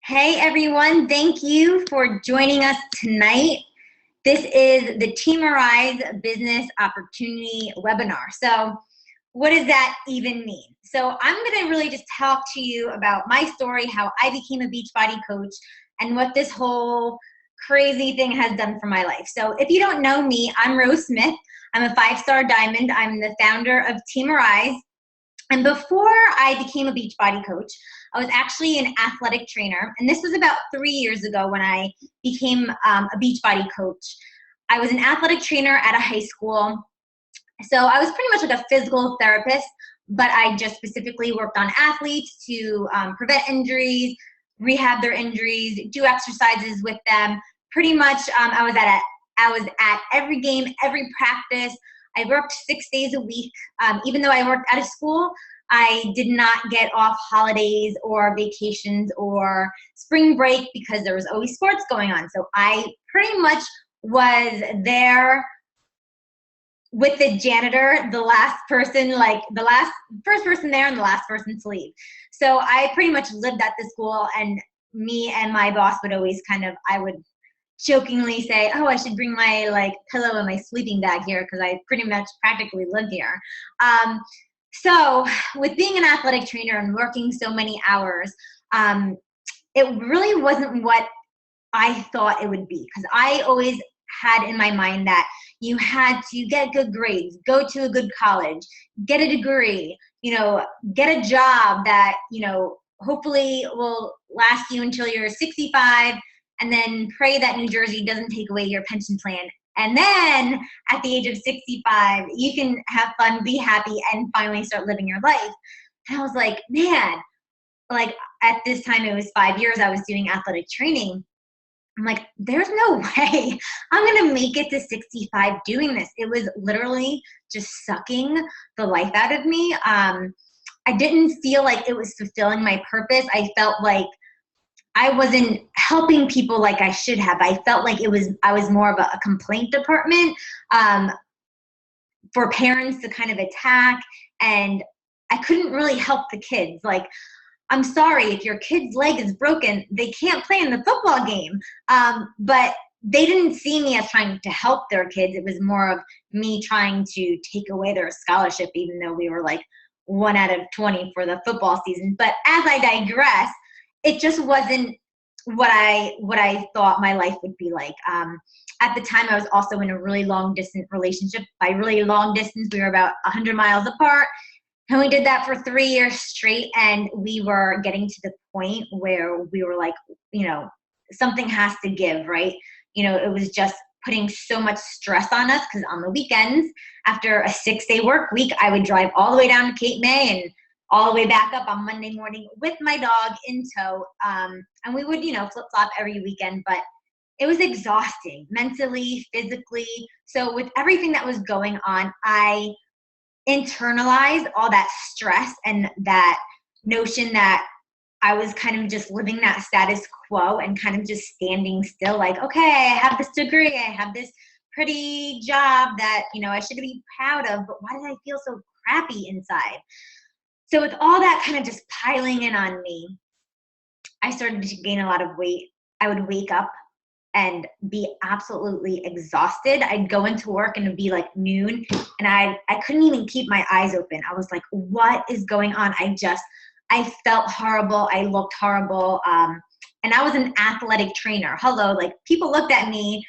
Hey everyone, thank you for joining us tonight. This is the Team Arise Business Opportunity webinar. So what does that even mean? So I'm going to really just talk to you about my story, how I became a Beachbody coach, and what this whole crazy thing has done for my life. So if you don't know me, I'm Rose Smith. I'm a 5-star diamond. I'm the founder of Team Arise. And before I became a Beachbody coach, I was actually an athletic trainer. And this was about 3 years ago when I became a Beachbody coach. I was an athletic trainer at a high school. So I was pretty much like a physical therapist, but I just specifically worked on athletes to prevent injuries, rehab their injuries, do exercises with them. Pretty much I was at every game, every practice. I worked 6 days a week. Even though I worked at a school, I did not get off holidays or vacations or spring break because there was always sports going on. So I pretty much was there with the janitor, the last person, first person there and the last person to leave. So I pretty much lived at the school, and me and my boss would always I would jokingly say, oh, I should bring my pillow and my sleeping bag here because I pretty much practically live here. So with being an athletic trainer and working so many hours, it really wasn't what I thought it would be, because I always had in my mind that you had to get good grades, go to a good college, get a degree, get a job that, hopefully will last you until you're 65, and then pray that New Jersey doesn't take away your pension plan. And then at the age of 65, you can have fun, be happy, and finally start living your life. And I was like, man, at this time, it was 5 years I was doing athletic training. I'm like, there's no way I'm going to make it to 65 doing this. It was literally just sucking the life out of me. I didn't feel like it was fulfilling my purpose. I felt like I wasn't helping people like I should have. I felt like I was more of a complaint department for parents to kind of attack, and I couldn't really help the kids. I'm sorry, if your kid's leg is broken, they can't play in the football game. But they didn't see me as trying to help their kids. It was more of me trying to take away their scholarship, even though we were 1 out of 20 for the football season. But as I digress, it just wasn't what I thought my life would be like. At the time, I was also in a really long distance relationship. By really long distance, we were about 100 miles apart. And we did that for 3 years straight, and we were getting to the point where we were like, something has to give, right? It was just putting so much stress on us, because on the weekends, after a 6-day work week, I would drive all the way down to Cape May and all the way back up on Monday morning with my dog in tow. And we would, flip-flop every weekend, but it was exhausting mentally, physically. So with everything that was going on, I internalized all that stress and that notion that I was kind of just living that status quo and kind of just standing still, okay, I have this degree, I have this pretty job that, I should be proud of, but why did I feel so crappy inside? So with all that kind of just piling in on me, I started to gain a lot of weight. I would wake up and be absolutely exhausted. I'd go into work and it'd be noon, and I couldn't even keep my eyes open. I was like, what is going on? I felt horrible. I looked horrible. And I was an athletic trainer. Hello, people looked at me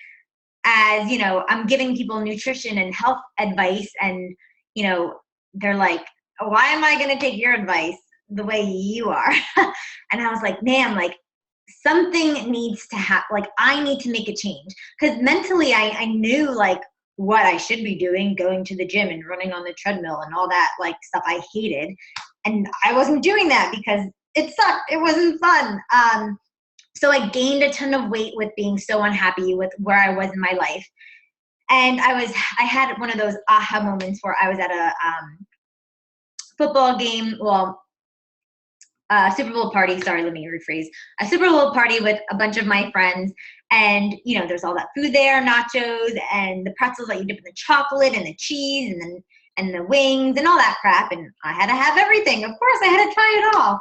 as, I'm giving people nutrition and health advice, and, they're like, why am I going to take your advice the way you are? And I was like, man, something needs to happen. I need to make a change, because mentally I knew what I should be doing, going to the gym and running on the treadmill and all that stuff I hated. And I wasn't doing that because it sucked. It wasn't fun. So I gained a ton of weight with being so unhappy with where I was in my life. And I had one of those aha moments where I was at a football game, Super Bowl party, sorry, let me rephrase, a Super Bowl party with a bunch of my friends, and there's all that food there, nachos and the pretzels that you dip in the chocolate and the cheese and the wings and all that crap, and I had to have everything. Of course, I had to try it all.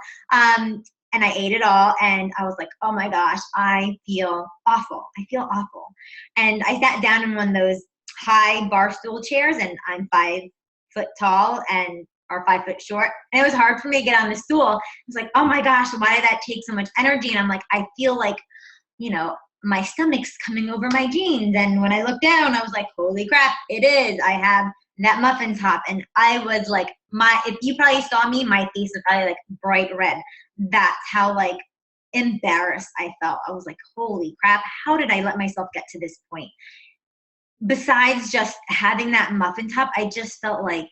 and I ate it all. And I was like, oh my gosh, I feel awful. I feel awful. And I sat down in one of those high bar stool chairs, and I'm 5 foot tall and or 5 foot short. And it was hard for me to get on the stool. I was like, oh my gosh, why did that take so much energy? And I'm like, I feel like, my stomach's coming over my jeans. And when I looked down, I was like, holy crap, it is. I have that muffin top. And I was like, if you probably saw me, my face was probably like bright red. That's how like embarrassed I felt. I was like, holy crap, how did I let myself get to this point? Besides just having that muffin top, I just felt like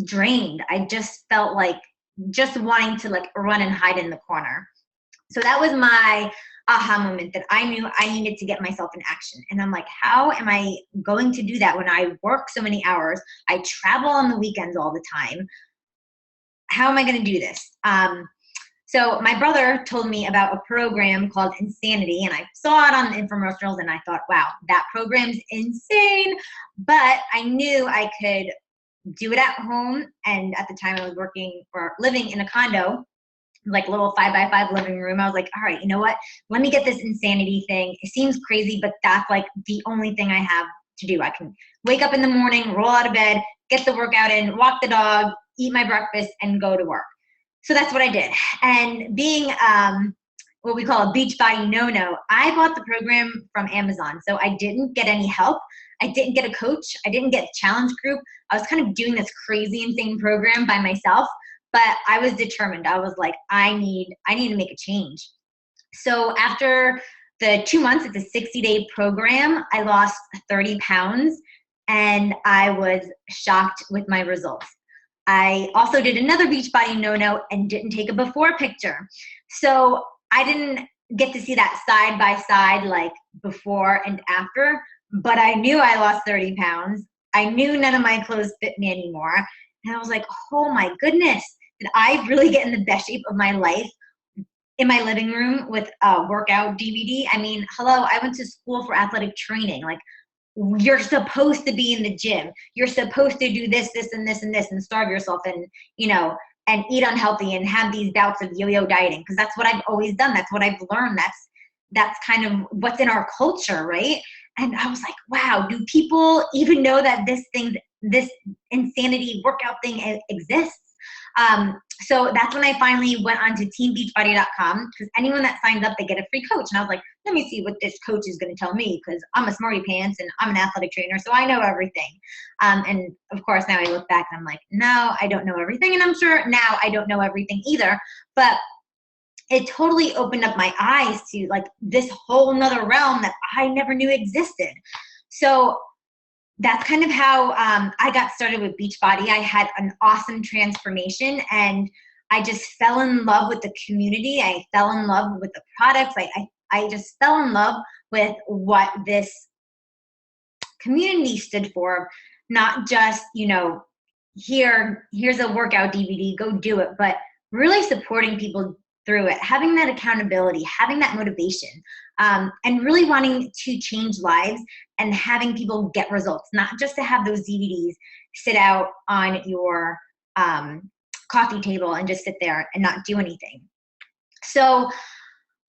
drained. I just felt like just wanting to like run and hide in the corner. So that was my aha moment, that I knew I needed to get myself in action. And I'm like, how am I going to do that when I work so many hours? I travel on the weekends all the time. How am I going to do this? So my brother told me about a program called Insanity, and I saw it on the infomercials, and I thought, wow, that program's insane. But I knew I could do it at home. And at the time I was working or living in a condo, like a little 5x5 living room. I was like, all right, you know what? Let me get this Insanity thing. It seems crazy, but that's like the only thing I have to do. I can wake up in the morning, roll out of bed, get the workout in, walk the dog, eat my breakfast, and go to work. So that's what I did. And being what we call a Beachbody no-no, I bought the program from Amazon. So I didn't get any help. I didn't get a coach. I didn't get a challenge group. I was kind of doing this crazy, insane program by myself. But I was determined. I was like, I need to make a change. So after the 2 months, it's a 60-day program, I lost 30 pounds, and I was shocked with my results. I also did another Beachbody no-no and didn't take a before picture. So I didn't get to see that side by side, like before and after, but I knew I lost 30 pounds. I knew none of my clothes fit me anymore. And I was like, oh my goodness, did I really get in the best shape of my life in my living room with a workout DVD? I mean, hello, I went to school for athletic training. Like, you're supposed to be in the gym. You're supposed to do this, this, and this, and this, and starve yourself and, and eat unhealthy and have these bouts of yo-yo dieting. Because that's what I've always done. That's what I've learned. That's kind of what's in our culture, right? And I was like, wow, do people even know that this Insanity workout thing exists? So that's when I finally went on to teambeachbody.com, because anyone that signs up, they get a free coach. And I was like, let me see what this coach is going to tell me, because I'm a smarty pants and I'm an athletic trainer, so I know everything. And of course, now I look back and I'm like, no, I don't know everything. And I'm sure now I don't know everything either. But it totally opened up my eyes to like this whole nother realm that I never knew existed. So that's kind of how I got started with Beachbody. I had an awesome transformation, and I just fell in love with the community. I fell in love with the products. I just fell in love with what this community stood for. Not just, here's a workout DVD, go do it, but really supporting people through it, having that accountability, having that motivation, and really wanting to change lives and having people get results, not just to have those DVDs sit out on your coffee table and just sit there and not do anything. So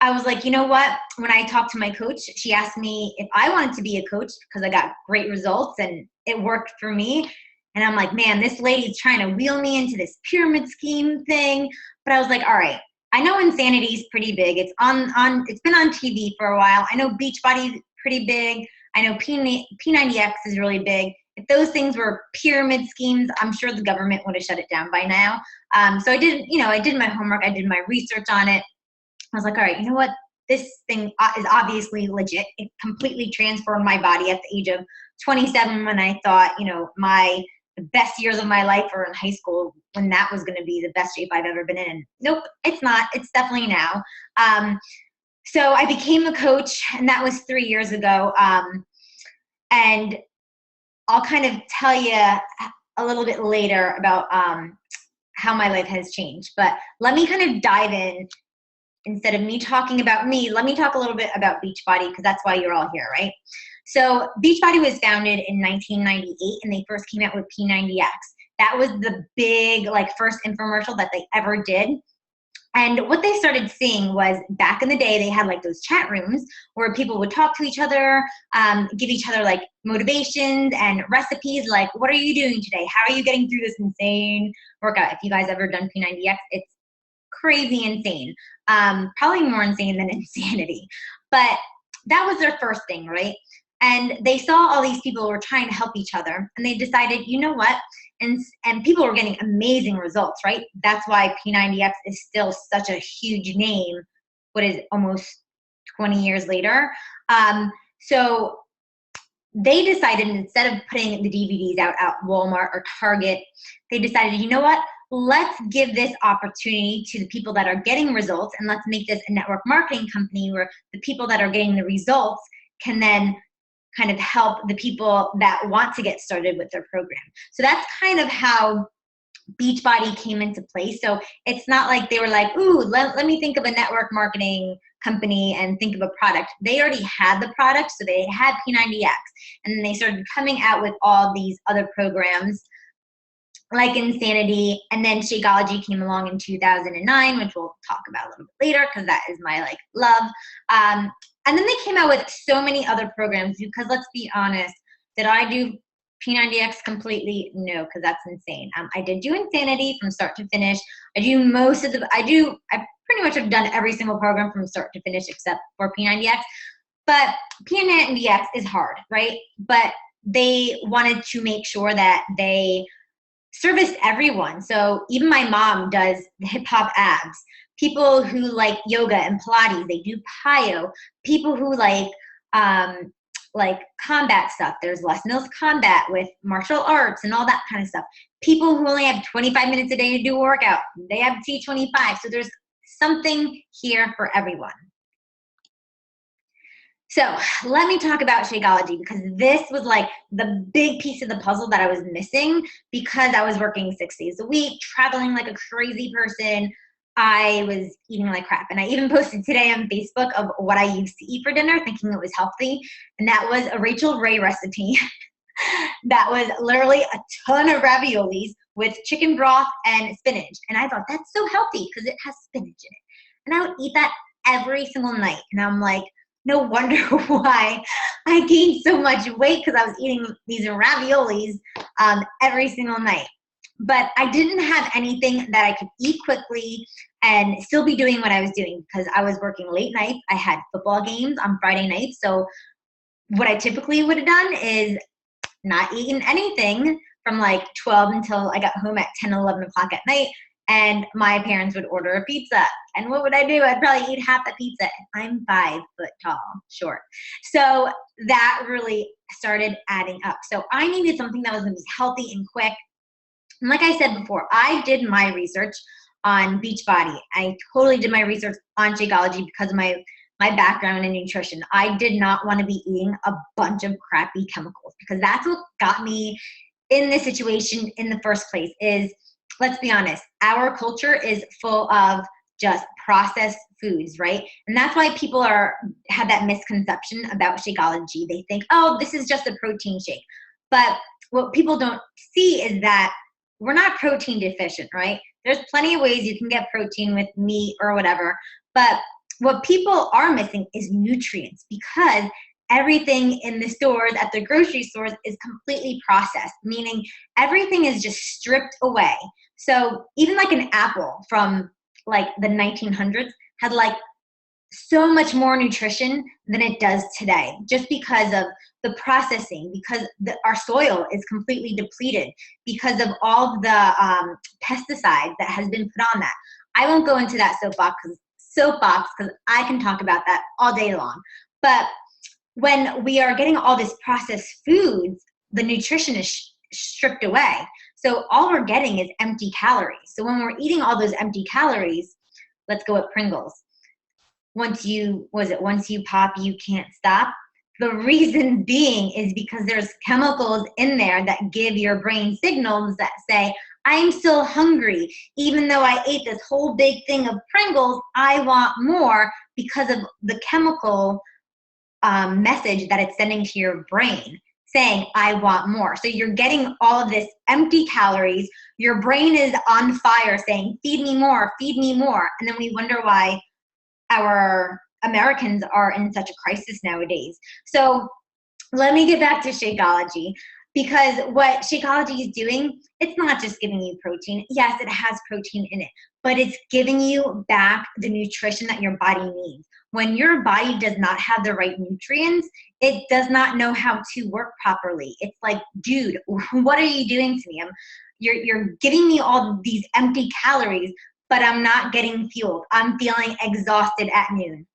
I was like, you know what? When I talked to my coach, she asked me if I wanted to be a coach because I got great results and it worked for me. And I'm like, man, this lady's trying to wheel me into this pyramid scheme thing. But I was like, all right, I know Insanity is pretty big. It's been on TV for a while. I know Beachbody's pretty big. I know P90X is really big. If those things were pyramid schemes, I'm sure the government would have shut it down by now. So I did my homework. I did my research on it. I was like, all right, you know what? This thing is obviously legit. It completely transformed my body at the age of 27 when I thought, the best years of my life were in high school, when that was going to be the best shape I've ever been in. Nope, it's not. It's definitely now. So I became a coach, and that was 3 years ago. And I'll kind of tell you a little bit later about how my life has changed. But let me kind of dive in. Instead of me talking about me, let me talk a little bit about Beachbody, because that's why you're all here, right? So Beachbody was founded in 1998, and they first came out with P90X. That was the big, first infomercial that they ever did. And what they started seeing was, back in the day, they had like those chat rooms where people would talk to each other, give each other like motivations and recipes, like, what are you doing today? How are you getting through this insane workout? If you guys ever done P90X, it's crazy insane. Probably more insane than insanity. But that was their first thing, right? And they saw all these people were trying to help each other, and they decided, you know what? And people were getting amazing results, right? That's why P90X is still such a huge name. What is it, almost 20 years later? So they decided, instead of putting the DVDs out at Walmart or Target, they decided, you know what? Let's give this opportunity to the people that are getting results, and let's make this a network marketing company where the people that are getting the results can then kind of help the people that want to get started with their program. So that's kind of how Beachbody came into place. So it's not like they were like, ooh, let me think of a network marketing company and think of a product. They already had the product, so they had P90X. And then they started coming out with all these other programs like Insanity, and then Shakeology came along in 2009, which we'll talk about a little bit later because that is my like love. And then they came out with so many other programs, because let's be honest, did I do P90X completely? No, because that's insane. I did do Insanity from start to finish. I pretty much have done every single program from start to finish except for P90X. But P90X is hard, right? But they wanted to make sure that they serviced everyone. So even my mom does the hip hop abs. People who like yoga and Pilates, they do Pyo. People who like combat stuff. There's Les Mills Combat with martial arts and all that kind of stuff. People who only have 25 minutes a day to do a workout, they have T25. So there's something here for everyone. So let me talk about Shakeology, because this was like the big piece of the puzzle that I was missing, because I was working 6 days a week, traveling like a crazy person. I was eating like crap. And I even posted today on Facebook of what I used to eat for dinner, thinking it was healthy. And that was a Rachel Ray recipe. That was literally a ton of raviolis with chicken broth and spinach. And I thought, that's so healthy because it has spinach in it. And I would eat that every single night. And I'm like, no wonder why I gained so much weight, because I was eating these raviolis every single night. But I didn't have anything that I could eat quickly and still be doing what I was doing, because I was working late nights. I had football games on Friday nights. So what I typically would have done is not eaten anything from like 12 until I got home at 10, 11 o'clock at night. And my parents would order a pizza. And what would I do? I'd probably eat half the pizza. I'm 5 foot tall, short. So that really started adding up. So I needed something that was going to be healthy and quick. And like I said before, I did my research on Beachbody. I totally did my research on Shakeology because of my background in nutrition. I did not want to be eating a bunch of crappy chemicals, because that's what got me in this situation in the first place. Is, let's be honest, our culture is full of just processed foods, right? And that's why people have that misconception about Shakeology. They think, oh, this is just a protein shake. But what people don't see is that we're not protein deficient, right? There's plenty of ways you can get protein with meat or whatever. But what people are missing is nutrients, because everything in the stores, at the grocery stores, is completely processed, meaning everything is just stripped away. So even like an apple from like the 1900s had like so much more nutrition than it does today, just because of the processing, because our soil is completely depleted because of all the pesticide that has been put on that. I won't go into that soapbox because I can talk about that all day long. But when we are getting all this processed foods, the nutrition is stripped away. So all we're getting is empty calories. So when we're eating all those empty calories, let's go with Pringles. Once you pop, you can't stop. The reason being is because there's chemicals in there that give your brain signals that say, I'm still hungry. Even though I ate this whole big thing of Pringles, I want more, because of the chemical message that it's sending to your brain. saying, I want more. So you're getting all of this empty calories. Your brain is on fire saying, feed me more, feed me more. And then we wonder why our Americans are in such a crisis nowadays. So let me get back to Shakeology, because what Shakeology is doing, it's not just giving you protein. Yes, it has protein in it, but it's giving you back the nutrition that your body needs. When your body does not have the right nutrients, it does not know how to work properly. It's like, dude, what are you doing to me? You're giving me all these empty calories, but I'm not getting fueled. I'm feeling exhausted at noon.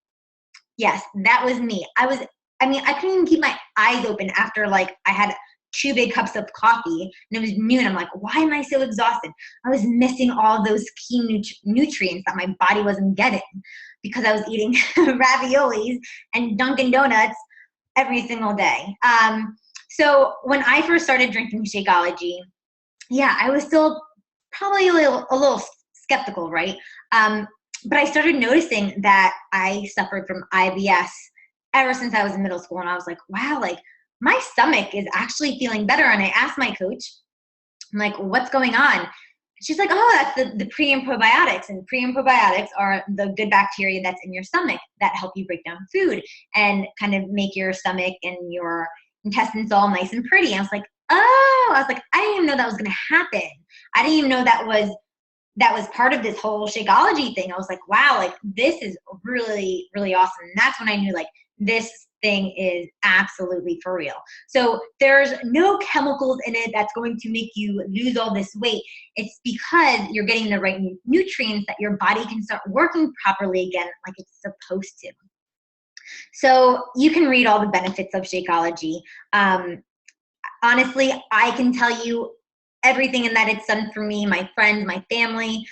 Yes, that was me. I couldn't even keep my eyes open after I had 2 big cups of coffee and it was noon. I'm like, why am I so exhausted? I was missing all those key nutrients that my body wasn't getting because I was eating raviolis and Dunkin' Donuts every single day. So when I first started drinking Shakeology, yeah, I was still probably a little skeptical, right? But I started noticing that I suffered from IBS ever since I was in middle school. And I was like, wow, my stomach is actually feeling better. And I asked my coach, I'm like, what's going on? She's like, oh, that's the pre and probiotics. And pre and probiotics are the good bacteria that's in your stomach that help you break down food and kind of make your stomach and your intestines all nice and pretty. I was like, I didn't even know that was going to happen. I didn't even know that was part of this whole Shakeology thing. I was like, wow, this is really, really awesome. And that's when I knew this thing is absolutely for real. So there's no chemicals in it that's going to make you lose all this weight. It's because you're getting the right nutrients that your body can start working properly again like it's supposed to. So you can read all the benefits of Shakeology. Honestly, I can tell you everything in that it's done for me, my friends, my family,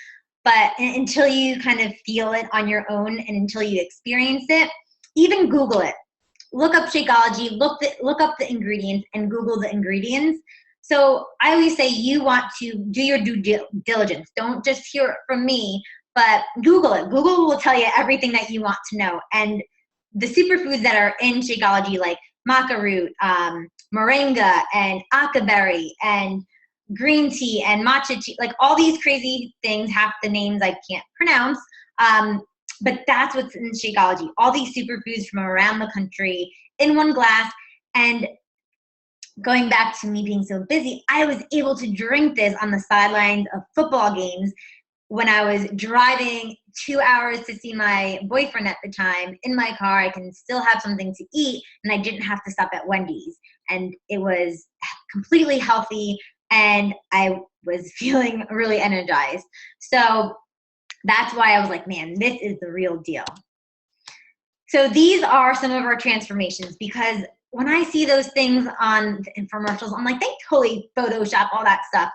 but until you kind of feel it on your own and until you experience it, even Google it. Look up Shakeology, look up the ingredients and Google the ingredients. So I always say you want to do your due diligence. Don't just hear it from me, but Google it. Google will tell you everything that you want to know. And the superfoods that are in Shakeology, like maca root, moringa, and akaberry, and green tea, and matcha tea, all these crazy things, half the names I can't pronounce. But that's what's in Shakeology. All these superfoods from around the country in one glass. And going back to me being so busy, I was able to drink this on the sidelines of football games when I was driving 2 hours to see my boyfriend at the time in my car. I can still have something to eat, and I didn't have to stop at Wendy's. And it was completely healthy, and I was feeling really energized. So that's why I was like, man, this is the real deal. So these are some of our transformations, because when I see those things on the infomercials, I'm like, they totally Photoshop all that stuff.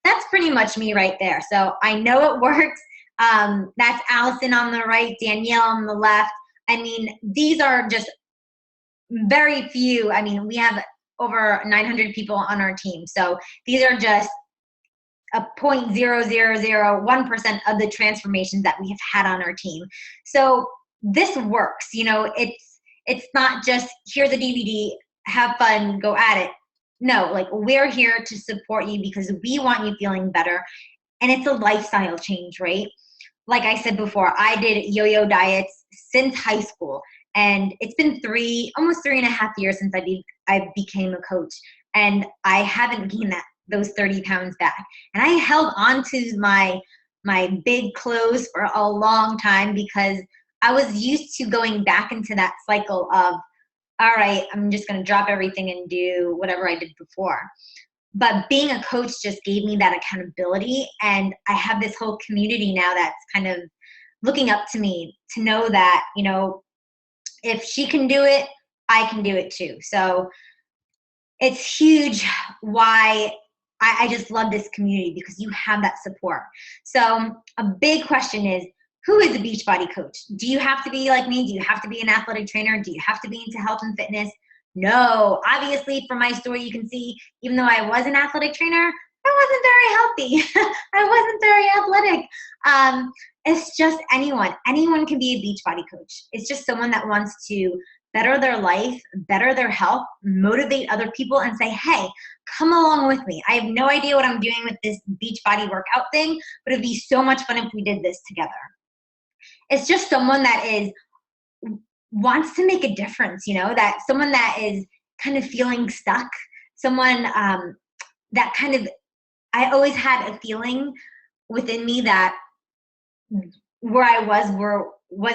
That's pretty much me right there. So I know it works. That's Allison on the right, Danielle on the left. I mean, these are just very few. I mean, we have over 900 people on our team. So these are just a 0.0001% of the transformations that we have had on our team. So this works. It's not just here's a DVD, have fun, go at it. No, we're here to support you because we want you feeling better. And it's a lifestyle change, right? Like I said before, I did yo-yo diets since high school. And it's been almost 3.5 years since I became a coach. And I haven't gained those 30 pounds back. And I held on to my big clothes for a long time because I was used to going back into that cycle of, all right, I'm just going to drop everything and do whatever I did before. But being a coach just gave me that accountability. And I have this whole community now that's kind of looking up to me to know that, if she can do it, I can do it too. So it's huge why I just love this community, because you have that support. So a big question is, who is a Beachbody coach? Do you have to be like me? Do you have to be an athletic trainer? Do you have to be into health and fitness? No. Obviously, from my story, you can see, even though I was an athletic trainer, I wasn't very healthy. I wasn't very athletic. It's just anyone. Anyone can be a Beachbody coach. It's just someone that wants to better their life, better their health, motivate other people, and say, hey, come along with me. I have no idea what I'm doing with this Beachbody workout thing, but it'd be so much fun if we did this together. It's just someone that wants to make a difference, that someone that is kind of feeling stuck, someone that kind of, I always had a feeling within me that where I was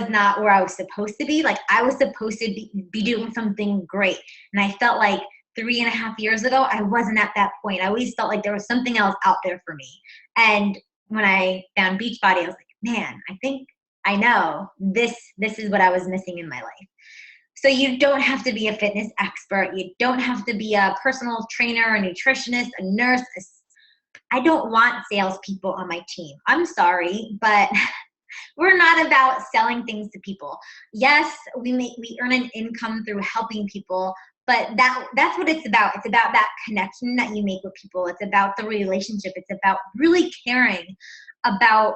not where I was supposed to be. Like I was supposed to be doing something great. And I felt like 3.5 years ago, I wasn't at that point. I always felt like there was something else out there for me. And when I found Beachbody, I was like, man, I think I know this is what I was missing in my life. So you don't have to be a fitness expert. You don't have to be a personal trainer, a nutritionist, a nurse. I don't want salespeople on my team. I'm sorry, but we're not about selling things to people. Yes, we earn an income through helping people, but that's what it's about. It's about that connection that you make with people. It's about the relationship. It's about really caring about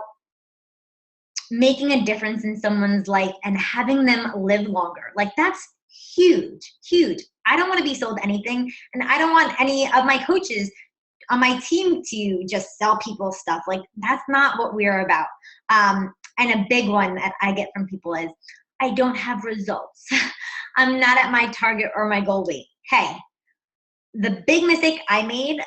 making a difference in someone's life and having them live longer. Like that's huge, huge. I don't want to be sold anything, and I don't want any of my coaches on my team to just sell people stuff. Like that's not what we're about. And a big one that I get from people is, I don't have results. I'm not at my target or my goal weight. Hey, the big mistake I made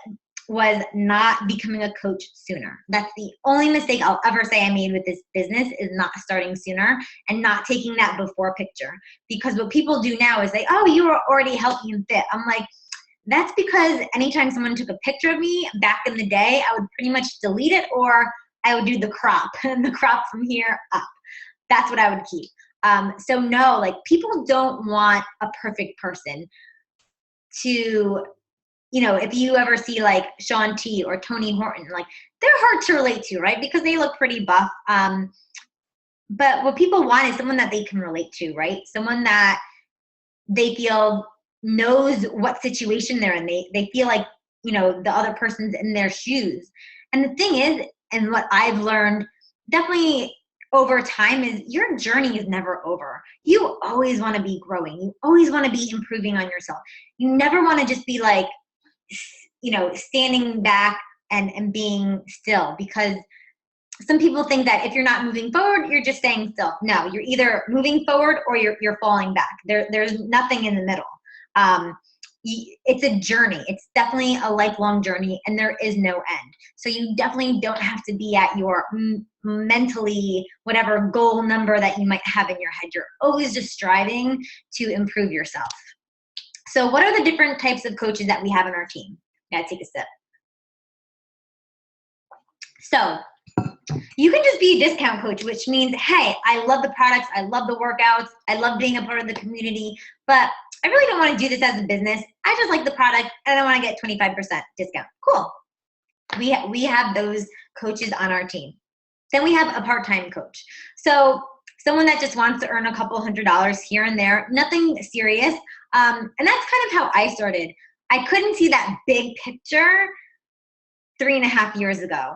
was not becoming a coach sooner. That's the only mistake I'll ever say I made with this business, is not starting sooner and not taking that before picture. Because what people do now is say, oh, you were already healthy and fit. I'm like, that's because anytime someone took a picture of me back in the day, I would pretty much delete it, or I would do the crop and the crop from here up. That's what I would keep. So no, like people don't want a perfect person to, if you ever see like Shaun T or Tony Horton, like they're hard to relate to, right? Because they look pretty buff. But what people want is someone that they can relate to, right? Someone that they feel knows what situation they're in. They feel like, the other person's in their shoes. And the thing is, and what I've learned definitely over time, is your journey is never over. You always want to be growing. You always want to be improving on yourself. You never want to just be like, standing back and being still, because some people think that if you're not moving forward, you're just staying still. No, you're either moving forward or you're falling back. There's nothing in the middle. It's a journey. It's definitely a lifelong journey, and there is no end. So you definitely don't have to be at your mentally whatever goal number that you might have in your head. You're always just striving to improve yourself. So what are the different types of coaches that we have in our team? Gotta take a sip. So you can just be a discount coach, which means, hey, I love the products, I love the workouts, I love being a part of the community, but I really don't want to do this as a business. I just like the product and I want to get 25% discount. Cool. We have those coaches on our team. Then we have a part-time coach. So someone that just wants to earn a couple $100 here and there, nothing serious. And that's kind of how I started. I couldn't see that big picture 3.5 years ago.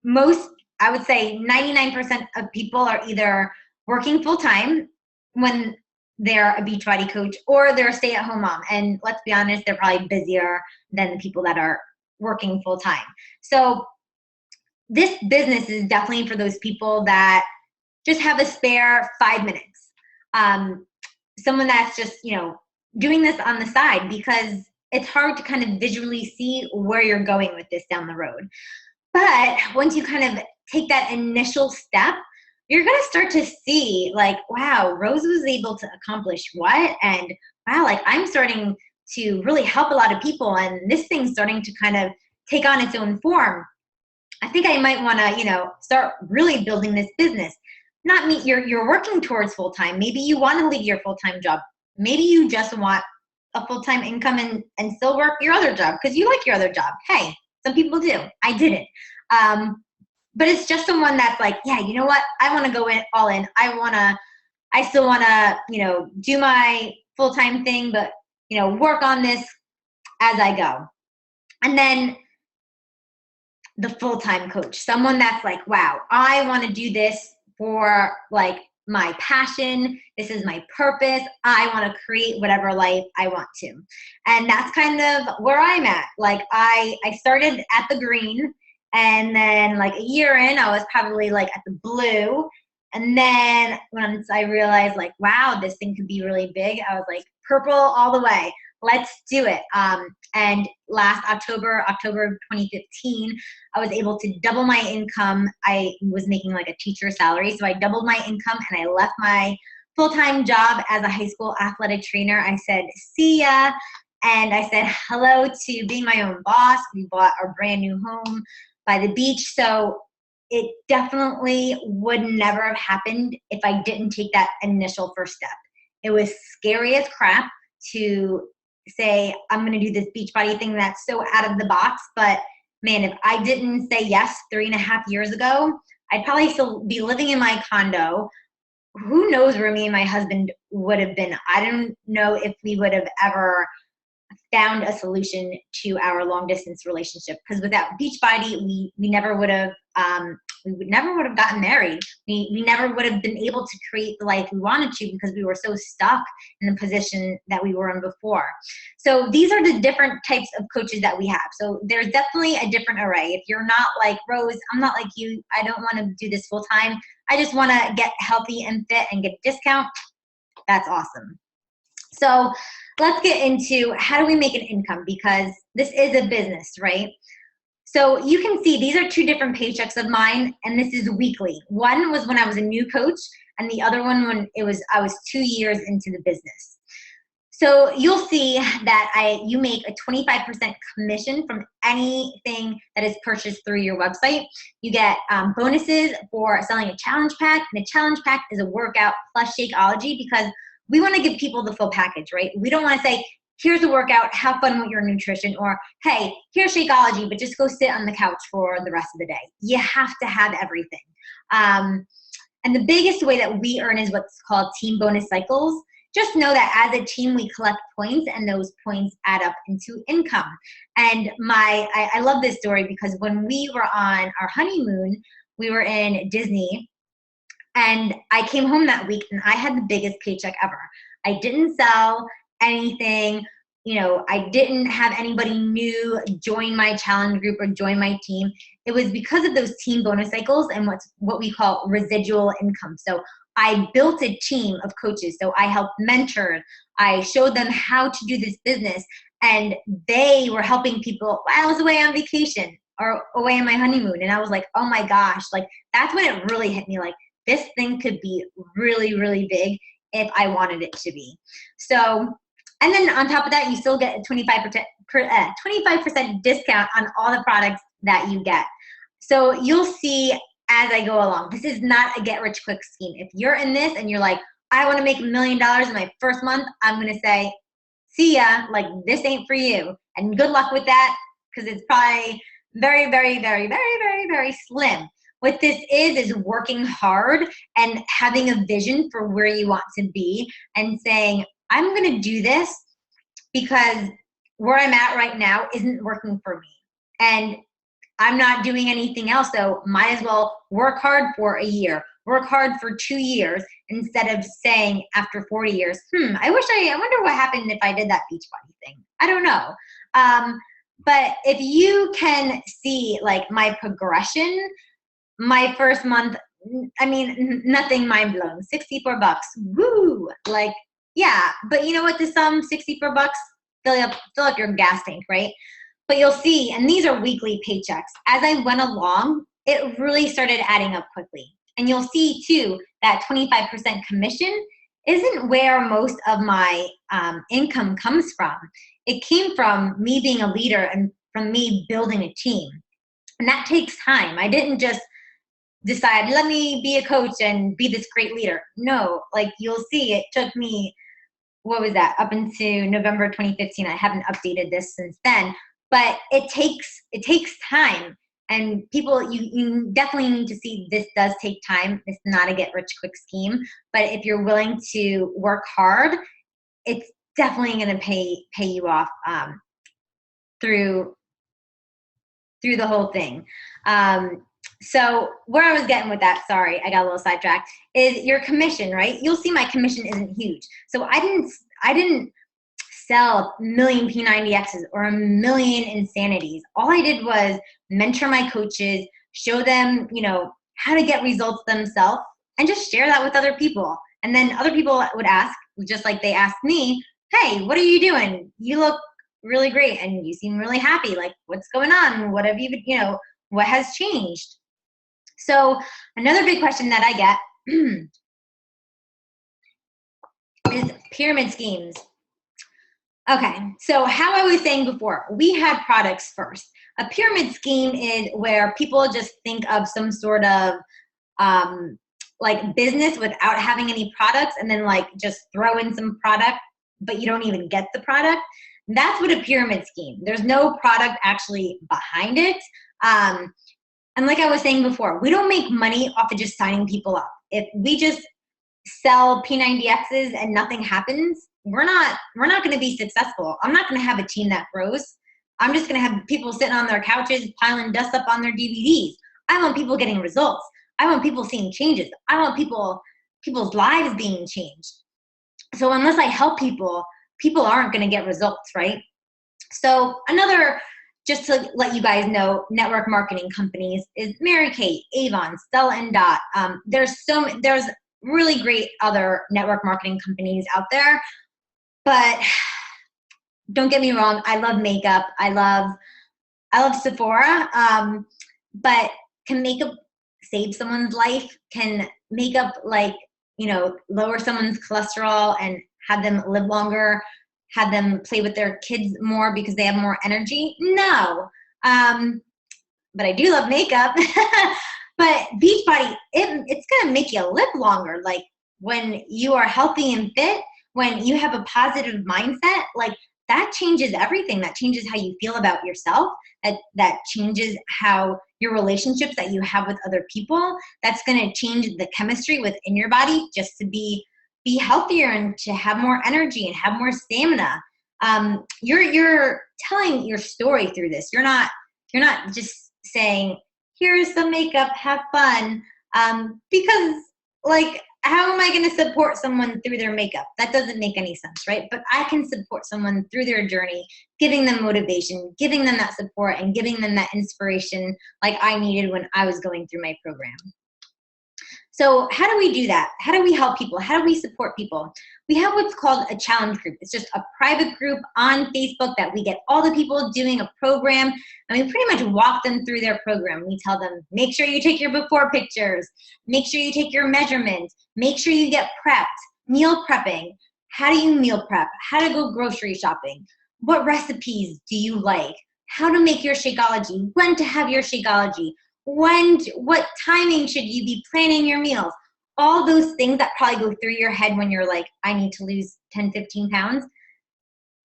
Most, I would say 99% of people are either working full-time when they're a Beachbody coach, or they're a stay-at-home mom. And let's be honest, they're probably busier than the people that are working full-time. So this business is definitely for those people that just have a spare 5 minutes. Someone that's just, doing this on the side, because it's hard to kind of visually see where you're going with this down the road. But once you kind of take that initial step, you're going to start to see like, wow, Rose was able to accomplish what? And wow, like I'm starting to really help a lot of people, and this thing's starting to kind of take on its own form. I think I might want to, start really building this business. Not me, you're working towards full-time. Maybe you want to leave your full-time job. Maybe you just want a full-time income and still work your other job because you like your other job. Hey, some people do. I didn't. But it's just someone that's like, yeah, you know what? I want to go all in. I still want to, do my full-time thing, but, work on this as I go. And then the full-time coach, someone that's like, wow, I want to do this for like my passion. This is my purpose. I want to create whatever life I want to. And that's kind of where I'm at. Like I started at the green, and then like a year in, I was probably like at the blue. And then once I realized like, wow, this thing could be really big, I was like, purple all the way. Let's do it. And last October of 2015, I was able to double my income. I was making like a teacher salary. So I doubled my income and I left my full-time job as a high school athletic trainer. I said, see ya. And I said hello to being my own boss. We bought our brand new home by the beach. So it definitely would never have happened if I didn't take that initial first step. It was scary as crap to say, I'm going to do this Beachbody thing that's so out of the box. But man, if I didn't say yes 3.5 years ago, I'd probably still be living in my condo. Who knows where me and my husband would have been. I don't know if we would have ever found a solution to our long distance relationship, because without Beachbody, we never would have gotten married. We never would have been able to create the life we wanted to, because we were so stuck in the position that we were in before. So these are the different types of coaches that we have. So there's definitely a different array. If you're not like Rose, I'm not like you, I don't want to do this full time, I just want to get healthy and fit and get a discount, that's awesome. So let's get into how do we make an income, because this is a business, right? So you can see these are 2 different paychecks of mine, and this is weekly. One was when I was a new coach, and the other one when I was 2 years into the business. So you'll see that you make a 25% commission from anything that is purchased through your website. You get bonuses for selling a challenge pack, and a challenge pack is a workout plus Shakeology, because we want to give people the full package, right? We don't want to say, here's a workout, have fun with your nutrition, or hey, here's Shakeology, but just go sit on the couch for the rest of the day. You have to have everything. And the biggest way that we earn is what's called team bonus cycles. Just know that as a team, we collect points, and those points add up into income. And I love this story, because when we were on our honeymoon, we were in Disney, and I came home that week and I had the biggest paycheck ever. I didn't sell anything. I didn't have anybody new join my challenge group or join my team. It was because of those team bonus cycles and what we call residual income. So I built a team of coaches. So I helped mentor. I showed them how to do this business, and they were helping people while I was away on vacation or away on my honeymoon. And I was like, oh my gosh, like that's when it really hit me. Like, this thing could be really, really big if I wanted it to be. So, and then on top of that, you still get a 25% discount on all the products that you get. So you'll see as I go along. This is not a get-rich-quick scheme. If you're in this and you're like, I want to make $1 million in my first month, I'm going to say, see ya, like this ain't for you. And good luck with that, because it's probably very, very, very, very, very, very slim. What this is working hard and having a vision for where you want to be, and saying, I'm going to do this because where I'm at right now isn't working for me. And I'm not doing anything else, so might as well work hard for a year, work hard for 2 years, instead of saying after 40 years, I wonder what happened if I did that Beachbody thing. I don't know. But if you can see like my progression, my first month, I mean, nothing mind-blowing, $64, woo! Like, yeah, but you know what, to some, $64, fill up your gas tank, right? But you'll see, and these are weekly paychecks. As I went along, it really started adding up quickly. And you'll see too, that 25% commission isn't where most of my income comes from. It came from me being a leader and from me building a team. And that takes time. I didn't just decide, let me be a coach and be this great leader. No, like you'll see, it took me, what was that, up into November 2015. I haven't updated this since then, but it takes time. And people, you definitely need to see this does take time. It's not a get rich quick scheme, but if you're willing to work hard, it's definitely going to pay you off through the whole thing. So where I was getting with that, sorry, I got a little sidetracked, is your commission, right? You'll see my commission isn't huge. So I didn't sell a million P90Xs or a million insanities. All I did was mentor my coaches, show them, how to get results themselves, and just share that with other people. And then other people would ask, just like they asked me, hey, what are you doing? You look really great and you seem really happy. Like, what's going on? What have you, what has changed? So another big question that I get is pyramid schemes. Okay, so how I was saying before, we had products first. A pyramid scheme is where people just think of some sort of like business without having any products, and then like just throw in some product, but you don't even get the product. That's what a pyramid scheme. There's no product actually behind it. And like I was saying before, we don't make money off of just signing people up. If we just sell P90Xs and nothing happens, we're not going to be successful. I'm not going to have a team that grows. I'm just going to have people sitting on their couches piling dust up on their DVDs. I want people getting results. I want people seeing changes. I want people's lives being changed. So unless I help people, people aren't going to get results, right? So another, just to let you guys know, network marketing companies is Mary Kate, Avon, Stella and Dot. There's really great other network marketing companies out there, but don't get me wrong, I love makeup. I love Sephora, but can makeup save someone's life? Can makeup lower someone's cholesterol and have them live longer, have them play with their kids more because they have more energy? No. But I do love makeup. But Beachbody, it's going to make you live longer. Like when you are healthy and fit, when you have a positive mindset, like that changes everything. That changes how you feel about yourself. That changes how your relationships that you have with other people. That's going to change the chemistry within your body just to be healthier and to have more energy and have more stamina. You're telling your story through this. You're not just saying, here's some makeup, have fun. Because like, how am I going to support someone through their makeup? That doesn't make any sense, right? But I can support someone through their journey, giving them motivation, giving them that support, and giving them that inspiration like I needed when I was going through my program. So how do we do that? How do we help people? How do we support people? We have what's called a challenge group. It's just a private group on Facebook that we get all the people doing a program, and we pretty much walk them through their program. We tell them, make sure you take your before pictures, make sure you take your measurements, make sure you get prepped, meal prepping. How do you meal prep? How to go grocery shopping? What recipes do you like? How to make your Shakeology, when to have your Shakeology, what timing should you be planning your meals? All those things that probably go through your head when you're like, I need to lose 10, 15 pounds.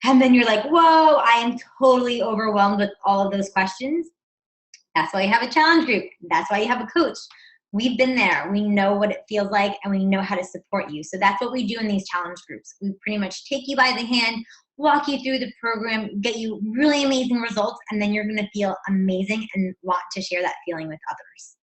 And then you're like, whoa, I am totally overwhelmed with all of those questions. That's why you have a challenge group. That's why you have a coach. We've been there. We know what it feels like, and we know how to support you. So that's what we do in these challenge groups. We pretty much take you by the hand, walk you through the program, get you really amazing results, and then you're going to feel amazing and want to share that feeling with others.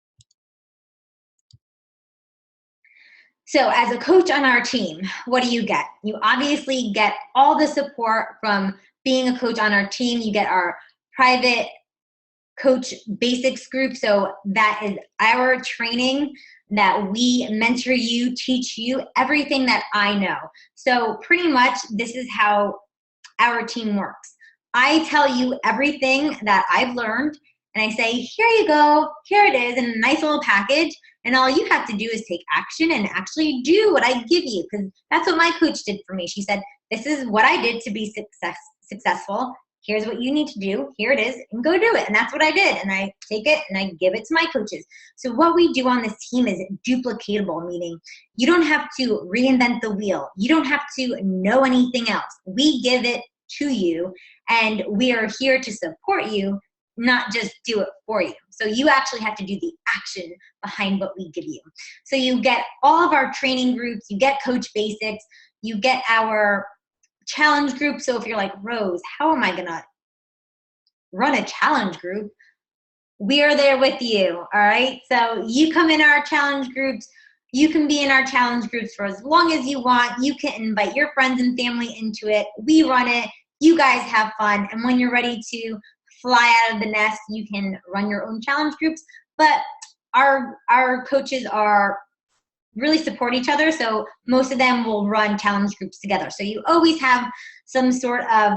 So as a coach on our team, what do you get? You obviously get all the support from being a coach on our team. You get our private coach basics group. So that is our training that we mentor you, teach you everything that I know. So pretty much this is how our team works. I tell you everything that I've learned, and I say, here you go, here it is in a nice little package, and all you have to do is take action and actually do what I give you, because that's what my coach did for me. She said, this is what I did to be successful. Here's what you need to do. Here it is, and go do it. And that's what I did. And I take it and I give it to my coaches. So what we do on this team is duplicatable, meaning you don't have to reinvent the wheel. You don't have to know anything else. We give it to you, and we are here to support you, not just do it for you. So you actually have to do the action behind what we give you. So you get all of our training groups, you get Coach Basics, you get our challenge group. So if you're like, Rose, how am I gonna run a challenge group? we are there with you, all right? So you come in our challenge groups. You can be in our challenge groups for as long as you want. You can invite your friends and family into it. We run it. You guys have fun. And when you're ready to fly out of the nest, you can run your own challenge groups. But our coaches are really support each other. So most of them will run challenge groups together. So you always have some sort of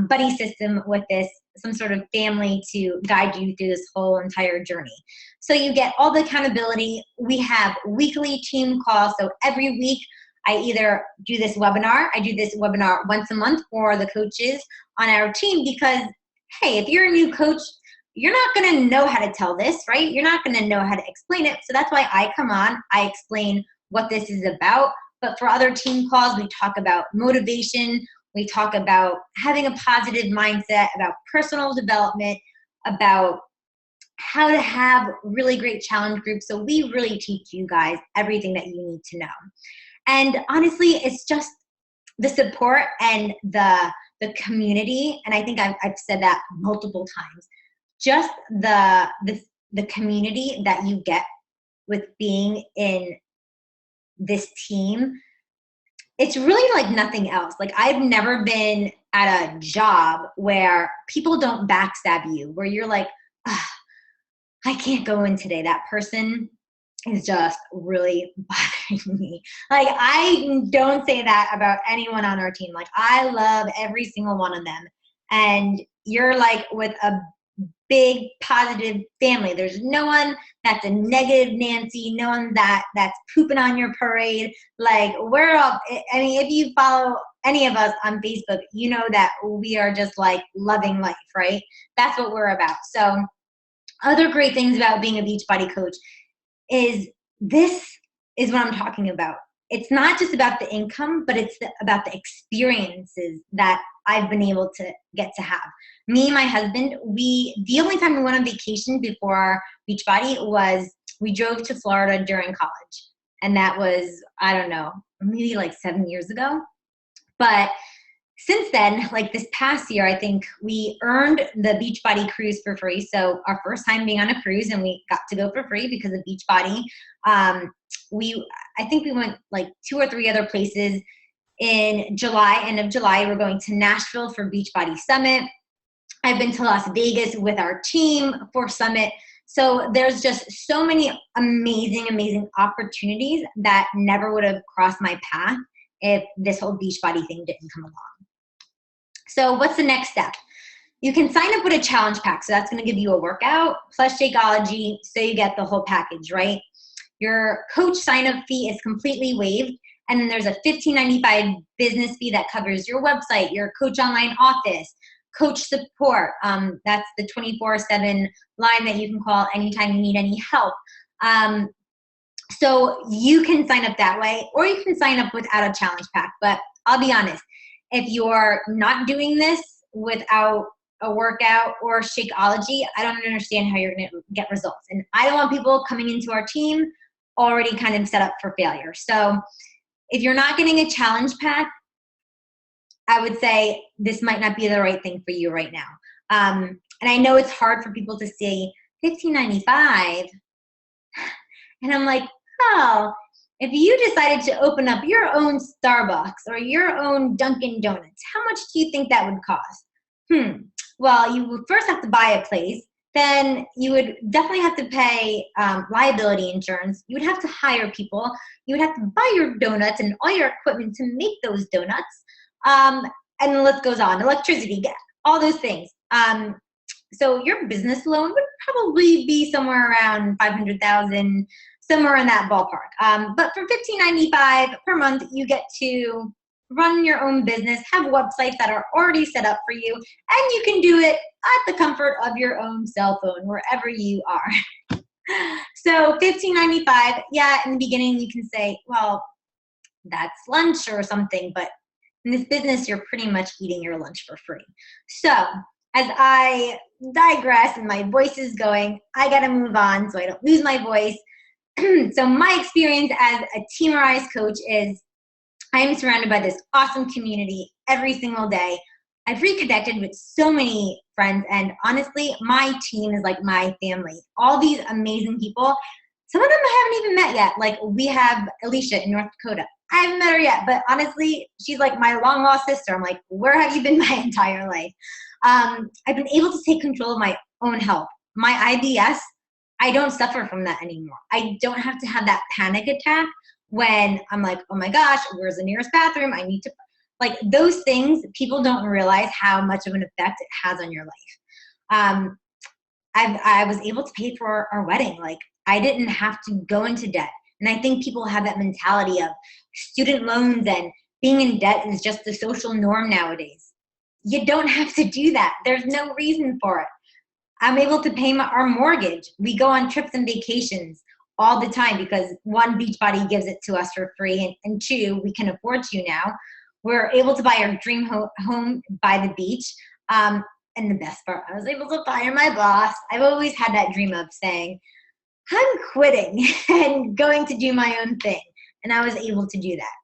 buddy system with this, some sort of family to guide you through this whole entire journey. So you get all the accountability. We have weekly team calls. So every week I either do this webinar. I do this webinar once a month for the coaches on our team because, hey, if you're a new coach, you're not going to know how to tell this, right? You're not going to know how to explain it. So that's why I come on. I explain what this is about. But for other team calls, we talk about motivation. We talk about having a positive mindset, about personal development, about how to have really great challenge groups. So we really teach you guys everything that you need to know. And honestly, it's just the support and the community. And I think I've said that multiple times. Just the community that you get with being in this team, it's really like nothing else. Like I've never been at a job where people don't backstab you, where you're like, I can't go in today. That person is just really bothering me. Like I don't say that about anyone on our team. Like I love every single one of them. And you're like with a big positive family. There's no one that's a negative Nancy, no one that's pooping on your parade. Like we're all, I mean, if you follow any of us on Facebook, you know that we are just like loving life, right? That's what we're about. So other great things about being a Beachbody coach is this is what I'm talking about. It's not just about the income, but it's about the experiences that I've been able to get to have. Me and my husband, the only time we went on vacation before Beachbody was we drove to Florida during college. And that was, I don't know, maybe like 7 years ago. But since then, like this past year, I think we earned the Beachbody cruise for free. So our first time being on a cruise, and we got to go for free because of Beachbody. I think we went like 2 or 3 other places in July, end of July. We're going to Nashville for Beachbody Summit. I've been to Las Vegas with our team for Summit. So there's just so many amazing, amazing opportunities that never would have crossed my path if this whole Beachbody thing didn't come along. So what's the next step? You can sign up with a challenge pack. So that's going to give you a workout plus Shakeology, so you get the whole package, right? Your coach sign-up fee is completely waived. And then there's a $15.95 business fee that covers your website, your coach online office, coach support. That's the 24/7 line that you can call anytime you need any help. So you can sign up that way, or you can sign up without a challenge pack. But I'll be honest, if you're not doing this without a workout or Shakeology, I don't understand how you're going to get results. And I don't want people coming into our team already kind of set up for failure. So if you're not getting a challenge pack, I would say this might not be the right thing for you right now. And I know it's hard for people to say $15.95. And I'm like, oh, if you decided to open up your own Starbucks or your own Dunkin' Donuts, how much do you think that would cost? Well, you would first have to buy a place. Then you would definitely have to pay liability insurance. You would have to hire people. You would have to buy your donuts and all your equipment to make those donuts. And the list goes on. Electricity, all those things. So your business loan would probably be somewhere around $500,000, somewhere in that ballpark. But for $15.95 per month, you get to run your own business, have websites that are already set up for you, and you can do it at the comfort of your own cell phone, wherever you are. So $15.95, yeah, in the beginning you can say, well, that's lunch or something, but in this business, you're pretty much eating your lunch for free. So as I digress and my voice is going, I gotta move on so I don't lose my voice. So my experience as a Team Arise coach is I am surrounded by this awesome community every single day. I've reconnected with so many friends. And honestly, my team is like my family. All these amazing people. Some of them I haven't even met yet. Like we have Alicia in North Dakota. I haven't met her yet, but honestly, she's like my long lost sister. I'm like, where have you been my entire life? I've been able to take control of my own health. My IBS, I don't suffer from that anymore. I don't have to have that panic attack when I'm like, oh my gosh, where's the nearest bathroom? I need to, like those things, people don't realize how much of an effect it has on your life. I was able to pay for our wedding. Like I didn't have to go into debt. And I think people have that mentality of student loans and being in debt is just the social norm nowadays. You don't have to do that. There's no reason for it. I'm able to pay our mortgage. We go on trips and vacations all the time because one, Beachbody gives it to us for free, and two, we can afford to now. We're able to buy our dream home by the beach. And the best part, I was able to fire my boss. I've always had that dream of saying, I'm quitting and going to do my own thing. And I was able to do that.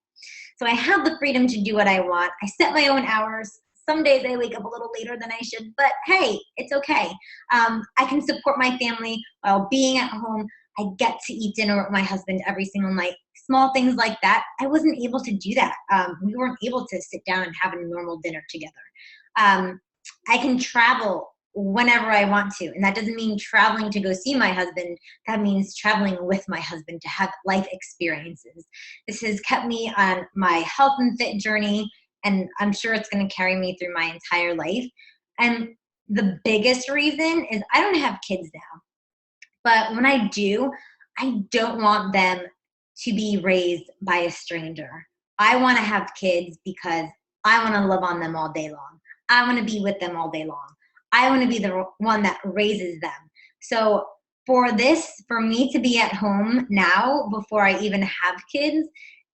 So I have the freedom to do what I want. I set my own hours. Some days I wake up a little later than I should, but hey, it's okay. I can support my family while being at home. I get to eat dinner with my husband every single night. Small things like that. I wasn't able to do that. We weren't able to sit down and have a normal dinner together. I can travel whenever I want to. And that doesn't mean traveling to go see my husband. That means traveling with my husband to have life experiences. This has kept me on my health and fit journey, and I'm sure it's going to carry me through my entire life. And the biggest reason is I don't have kids now. But when I do, I don't want them to be raised by a stranger. I want to have kids because I want to love on them all day long. I want to be with them all day long. I want to be the one that raises them. So for me to be at home now before I even have kids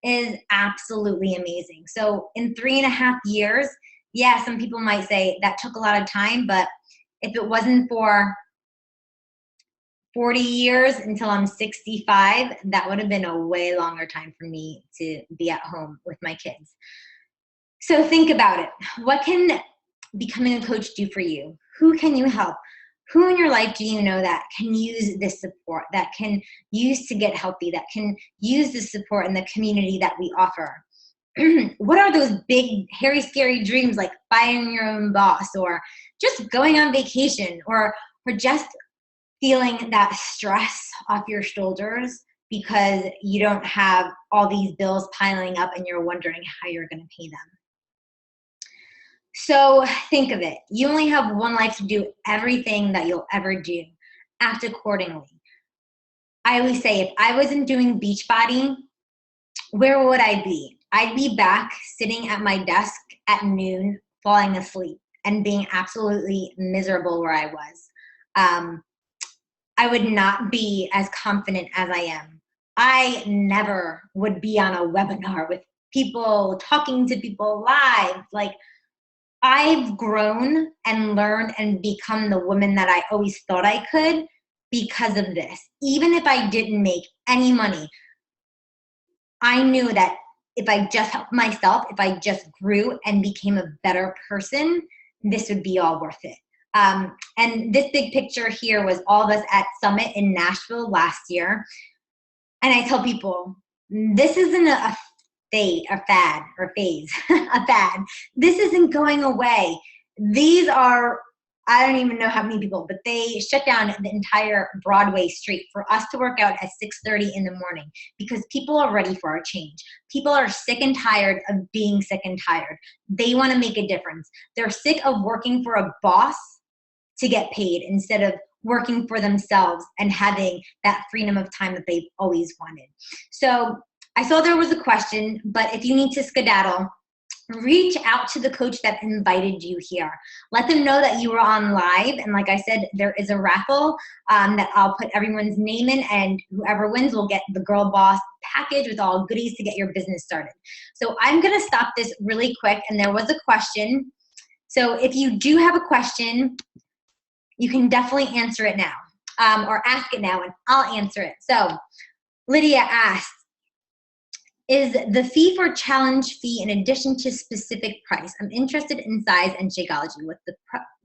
is absolutely amazing. So in 3.5 years, yeah, some people might say that took a lot of time, but if it wasn't for 40 years until I'm 65, that would have been a way longer time for me to be at home with my kids. So think about it. What can becoming a coach do for you? Who can you help? Who in your life do you know that can use this support, that can use to get healthy, that can use the support in the community that we offer? What are those big, hairy, scary dreams like firing your own boss or just going on vacation or just feeling that stress off your shoulders because you don't have all these bills piling up and you're wondering how you're going to pay them? So think of it. You only have one life to do everything that you'll ever do. Act accordingly. I always say, if I wasn't doing Beachbody, where would I be? I'd be back sitting at my desk at noon, falling asleep and being absolutely miserable where I was. I would not be as confident as I am. I never would be on a webinar with people, talking to people live. Like, I've grown and learned and become the woman that I always thought I could because of this. Even if I didn't make any money, I knew that if I just helped myself, if I just grew and became a better person, this would be all worth it. And this big picture here was all of us at Summit in Nashville last year. And I tell people, this isn't a fad. A fad. This isn't going away. These are, I don't even know how many people, but they shut down the entire Broadway street for us to work out at 6:30 in the morning because people are ready for a change. People are sick and tired of being sick and tired. They want to make a difference. They're sick of working for a boss to get paid instead of working for themselves and having that freedom of time that they've always wanted. So I saw there was a question, but if you need to skedaddle, reach out to the coach that invited you here. Let them know that you were on live. And like I said, there is a raffle that I'll put everyone's name in, and whoever wins will get the Girl Boss package with all goodies to get your business started. So I'm going to stop this really quick. And there was a question. So if you do have a question, you can definitely answer it now or ask it now and I'll answer it. So Lydia asked, Is the fee for challenge fee in addition to specific price? I'm interested in size and Shakeology. What's the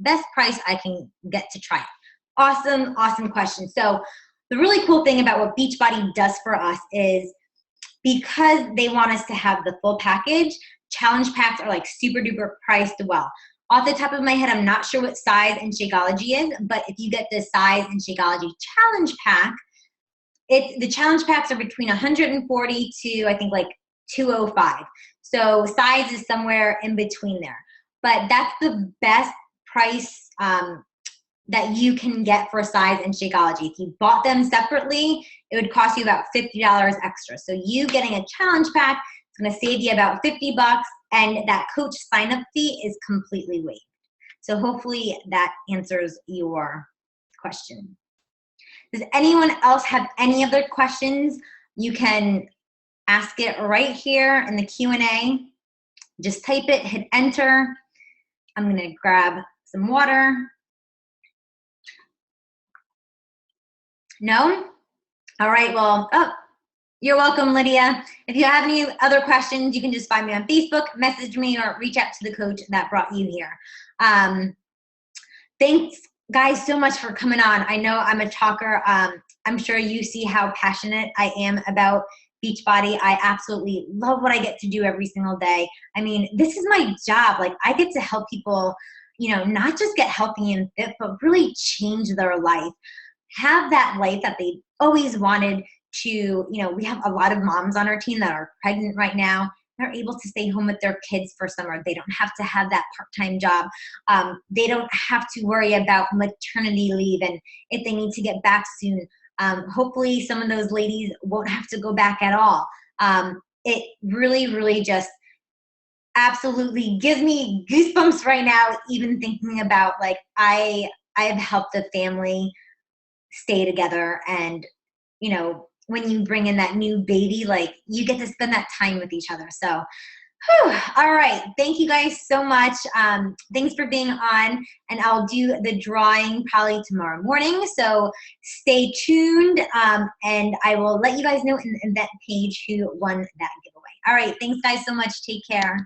best price I can get to try it? Awesome, awesome question. So the really cool thing about what Beachbody does for us is because they want us to have the full package, challenge packs are like super duper priced well. Off the top of my head, I'm not sure what size and Shakeology is, but if you get the size and Shakeology challenge pack, the challenge packs are between 140 to I think like 205. So size is somewhere in between there. But that's the best price that you can get for size and Shakeology. If you bought them separately, it would cost you about $50 extra. So you getting a challenge pack is gonna save you about 50 bucks, and that coach sign-up fee is completely waived. So hopefully that answers your question. Does anyone else have any other questions? You can ask it right here in the Q&A. Just type it, hit enter. I'm gonna grab some water. No? All right, well, you're welcome, Lydia. If you have any other questions, you can just find me on Facebook, message me, or reach out to the coach that brought you here. Thanks, guys, so much for coming on. I know I'm a talker. I'm sure you see how passionate I am about Beachbody. I absolutely love what I get to do every single day. I mean, this is my job. Like, I get to help people, you know, not just get healthy and fit, but really change their life. Have that life that they always wanted to. You know, we have a lot of moms on our team that are pregnant right now. They're able to stay home with their kids for summer. They don't have to have that part-time job. They don't have to worry about maternity leave and if they need to get back soon. Hopefully some of those ladies won't have to go back at all. It really, really just absolutely gives me goosebumps right now, even thinking about, like, I have helped a family stay together, and, you know, when you bring in that new baby, like, you get to spend that time with each other. So, all right. Thank you guys so much. Thanks for being on, and I'll do the drawing probably tomorrow morning. So stay tuned, and I will let you guys know in the event page who won that giveaway. All right. Thanks, guys, so much. Take care.